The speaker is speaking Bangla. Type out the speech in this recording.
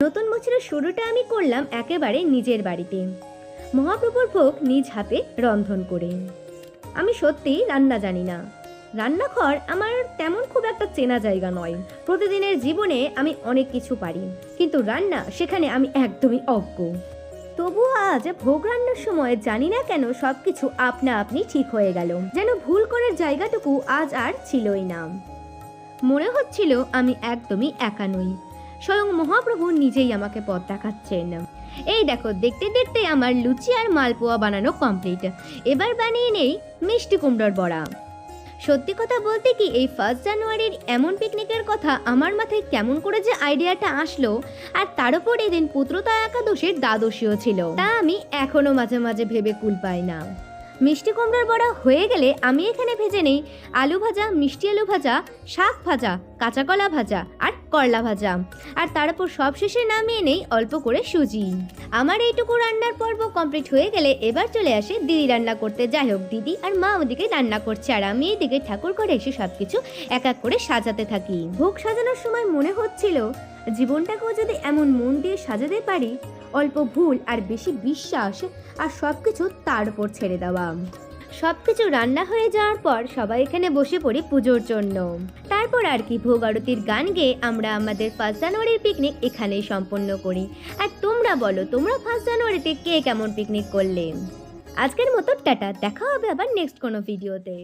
নতুন বছরের শুরুটা আমি করলাম একেবারে নিজের বাড়িতে, মহাপ্রভুর ভোগ নিজ হাতে রন্ধন করে। আমি সত্যিই রান্না জানি না, রান্নাঘর আমার তেমন খুব একটা চেনা জায়গা নয়। প্রতিদিনের জীবনে আমি অনেক কিছু পারি, কিন্তু রান্না সেখানে আমি একদমই অজ্ঞ। তবুও আজ ভোগ রান্নার সময় জানি না কেন সবকিছু আপনা আপনি ঠিক হয়ে গেল, যেন ভুল করার জায়গাটুকু আজ আর ছিলই না। মনে হচ্ছিল আমি একদমই একা নই, স্বয়ং মহাপ্রভু নিজেই আমাকে পথ দেখাচ্ছেন। এই দেখো, দেখতে দেখতে আমার লুচি আর মালপোয়া বানানো কমপ্লিট। এবার বানিয়ে নেই মিষ্টি কুমড়োর বড়া। সত্যি কথা বলতে কি, এই 1 জানুয়ারির এমন পিকনিকের কথা আমার মাথায় কেমন করে যে আইডিয়াটা আসলো, আর তার উপর এদিন পুত্রতা একাদশীর দ্বাদশীও ছিল, তা আমি এখনো মাঝে মাঝে ভেবে কুল পাই না। মিষ্টি কুমড়োর বড়া হয়ে গেলে আমি এখানে ভেজে নেই আলু ভাজা, মিষ্টি আলু ভাজা, শাক ভাজা, কাঁচা কলা ভাজা আর করলা ভাজা, আর তার উপর সবশেষে নামিয়ে নেই অল্প করে সুজি। আমার এইটুকু রান্নার পর্ব কমপ্লিট হয়ে গেলে এবার চলে আসে দিদি রান্না করতে। যাই হোক, দিদি আর মা ওদিকে রান্না করছে, আর আমি এদিকে ঠাকুর ঘরে এসে সবকিছু এক এক করে সাজাতে থাকি। ভোগ সাজানোর সময় মনে হচ্ছিল জীবনটাকেও যদি এমন মন দিয়ে সাজাতে পারি, অল্প ভুল আর বেশি বিশ্বাস, আর সবকিছু তার উপর ছেড়ে দেওয়া। সবকিছু রান্না হয়ে যাওয়ার পর সবাই এখানে বসে পড়ি পুজোর জন্য। তারপর আর কি, ভোগ আরতির গান গেয়ে আমরা আমাদের 1 জানুয়ারির পিকনিক এখানেই সম্পন্ন করি। আর তোমরা বলো, তোমরা 1 জানুয়ারিতে কে কেমন পিকনিক করলে? আজকের মতো টাটা, দেখা হবে আবার নেক্সট কোনো ভিডিওতে।